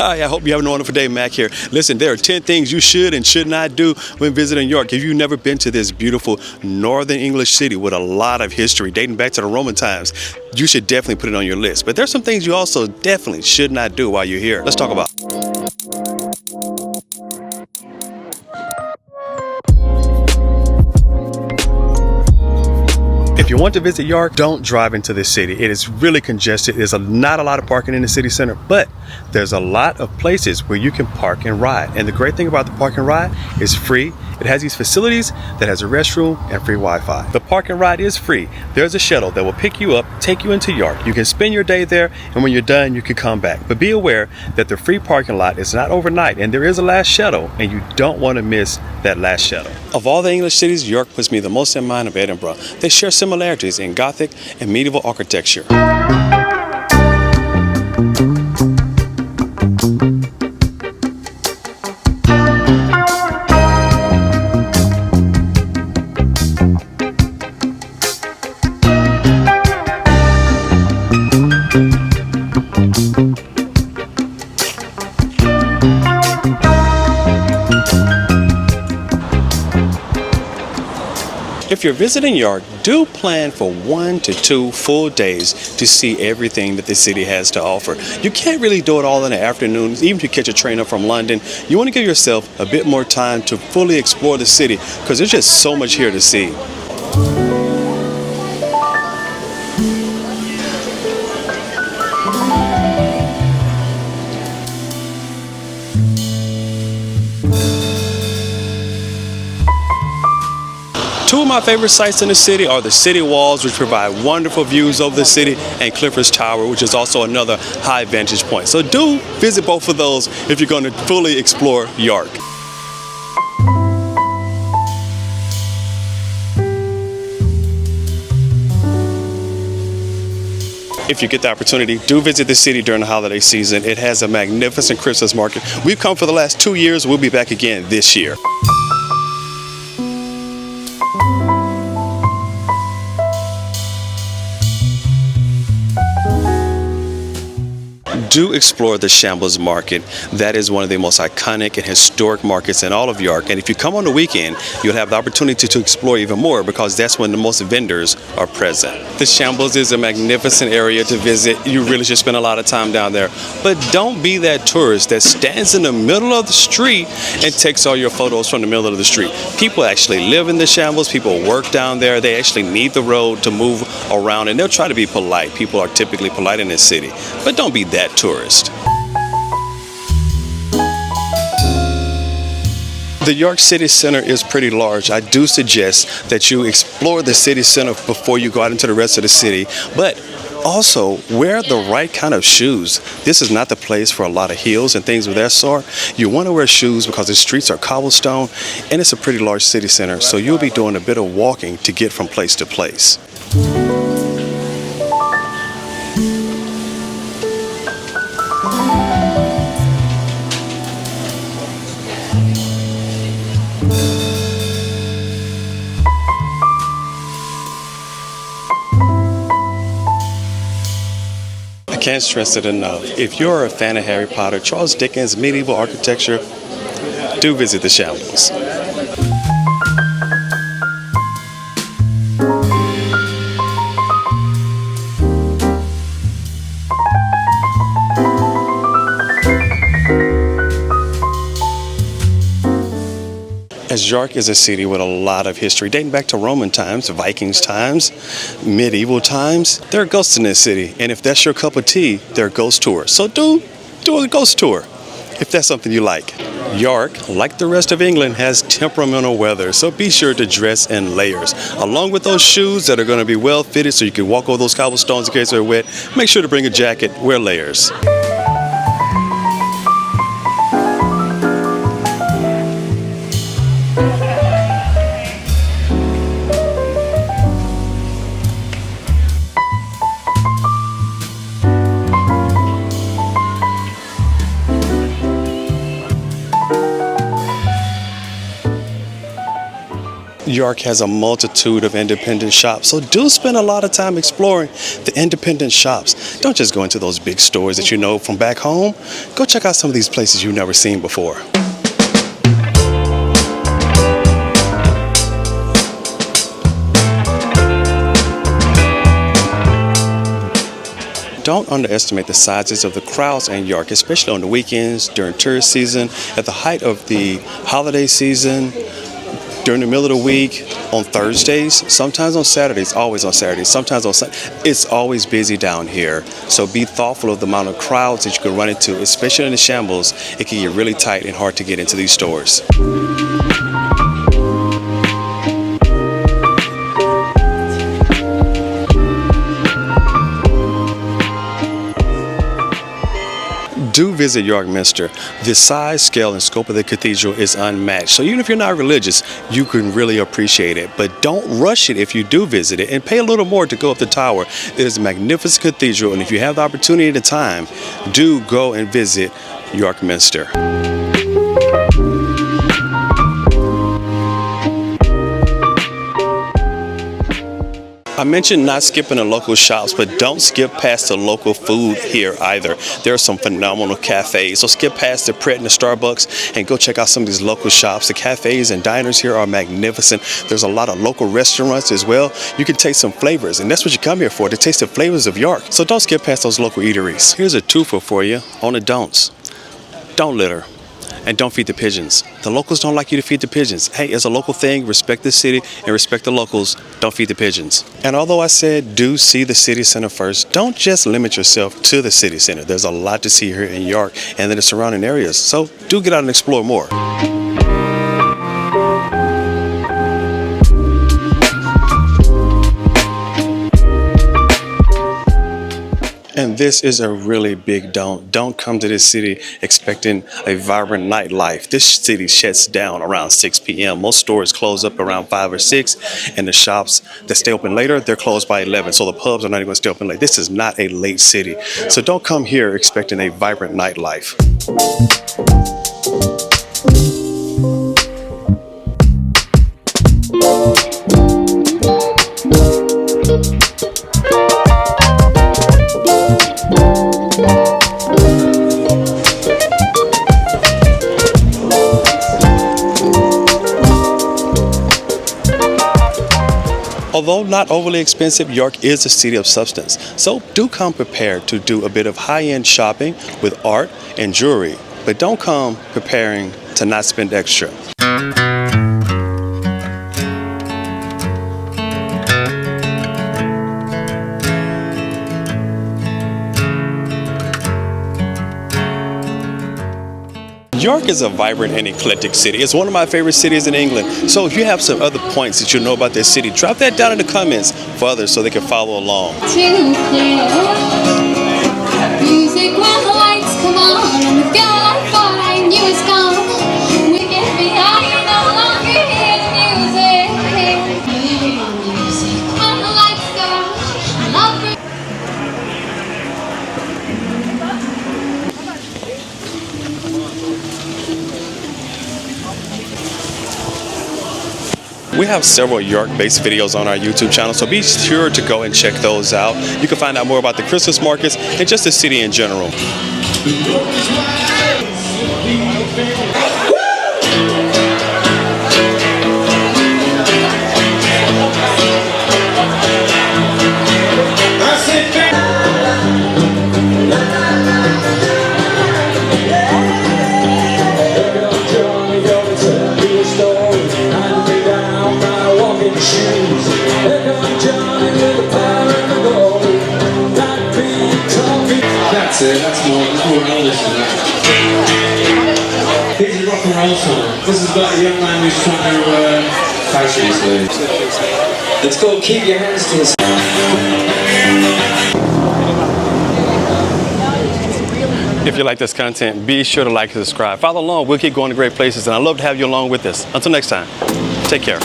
Hi, I hope you're having a wonderful day. Mac here. Listen, there are 10 things you should and should not do when visiting York. If you've never been to this beautiful northern English city with a lot of history dating back to the Roman times, you should definitely put it on your list. But there's some things you also definitely should not do while you're here. Let's talk about. If you want to visit York, don't drive into this city. It is really congested. There's not a lot of parking in the city center, but there's a lot of places where you can park and ride. And the great thing about the park and ride is free. It has these facilities that has a restroom and free Wi-Fi. The park and ride is free. There's a shuttle that will pick you up, take you into York. You can spend your day there, and when you're done, you can come back. But be aware that the free parking lot is not overnight, and there is a last shuttle, and you don't want to miss that last shuttle. Of all the English cities, York puts me the most in mind of Edinburgh. They share similarities in Gothic and medieval architecture. If you're visiting York, do plan for 1 to 2 full days to see everything that the city has to offer. You can't really do it all in the afternoon, even if you catch a train up from London. You want to give yourself a bit more time to fully explore the city because there's just so much here to see. Two of my favorite sites in the city are the city walls, which provide wonderful views over the city, and Clifford's Tower, which is also another high vantage point. So do visit both of those if you're going to fully explore York. If you get the opportunity, do visit the city during the holiday season. It has a magnificent Christmas market. We've come for the last 2 years. We'll be back again this year. Do explore the Shambles Market. That is one of the most iconic and historic markets in all of York. And if you come on the weekend, you'll have the opportunity to explore even more because that's when the most vendors are present. The Shambles is a magnificent area to visit. You really should spend a lot of time down there. But don't be that tourist that stands in the middle of the street and takes all your photos from the middle of the street. People actually live in the Shambles. People work down there. They actually need the road to move around, and they'll try to be polite. People are typically polite in this city. But don't be that tourist. The York City Center is pretty large. I do suggest that you explore the city center before you go out into the rest of the city, but also wear the right kind of shoes. This is not the place for a lot of heels and things of that sort. You want to wear shoes because the streets are cobblestone and it's a pretty large city center, so you'll be doing a bit of walking to get from place to place. I can't stress it enough. If you're a fan of Harry Potter, Charles Dickens, medieval architecture, do visit the Shambles. As York is a city with a lot of history dating back to Roman times, Vikings times, medieval times, there are ghosts in this city. And if that's your cup of tea, there are ghost tours. So do a ghost tour if that's something you like. York, like the rest of England, has temperamental weather, so be sure to dress in layers. Along with those shoes that are going to be well fitted so you can walk over those cobblestones in case they're wet, make sure to bring a jacket, wear layers. York has a multitude of independent shops, so do spend a lot of time exploring the independent shops. Don't just go into those big stores that you know from back home. Go check out some of these places you've never seen before. Don't underestimate the sizes of the crowds in York, especially on the weekends, during tourist season, at the height of the holiday season, during the middle of the week, on Thursdays, sometimes on Saturdays, always on Saturdays, sometimes on Sunday. It's always busy down here. So be thoughtful of the amount of crowds that you can run into, especially in the Shambles. It can get really tight and hard to get into these stores. Do visit York Minster. The size, scale, and scope of the cathedral is unmatched. So even if you're not religious, you can really appreciate it. But don't rush it if you do visit it, and pay a little more to go up the tower. It is a magnificent cathedral, and if you have the opportunity and the time, do go and visit York Minster. I mentioned not skipping the local shops, but don't skip past the local food here either. There are some phenomenal cafes, so skip past the Pret and the Starbucks and go check out some of these local shops. The cafes and diners here are magnificent. There's a lot of local restaurants as well. You can taste some flavors, and that's what you come here for, to taste the flavors of York. So don't skip past those local eateries. Here's a twofer for you on the don'ts. Don't litter. And don't feed the pigeons. The locals don't like you to feed the pigeons. Hey, it's a local thing. Respect the city and respect the locals. Don't feed the pigeons. And although I said do see the city center first, don't just limit yourself to the city center. There's a lot to see here in York and in the surrounding areas. So do get out and explore more. And this is a really big don't. Don't come to this city expecting a vibrant nightlife. This city shuts down around 6 p.m. Most stores close up around 5 or 6, and the shops that stay open later, they're closed by 11. So the pubs are not even going to stay open late. This is not a late city. So don't come here expecting a vibrant nightlife. Although not overly expensive, York is a city of substance. So do come prepared to do a bit of high-end shopping with art and jewelry. But don't come preparing to not spend extra. York is a vibrant and eclectic city. It's one of my favorite cities in England. So if you have some other points that you know about this city, drop that down in the comments for others so they can follow along. Music when the lights come on and the girl I thought I knew is gone. We get behind no longer hear music. Music when the lights go on. Love. We have several York-based videos on our YouTube channel, so be sure to go and check those out. You can find out more about the Christmas markets and just the city in general. That's more than this than that. Here's a rock and roll song. This is about a young man who's trying to fashion his moves. It's called Keep Your Hands to Yourself. If you like this content, be sure to like and subscribe. Follow along. We'll keep going to great places, and I'd love to have you along with us. Until next time, take care.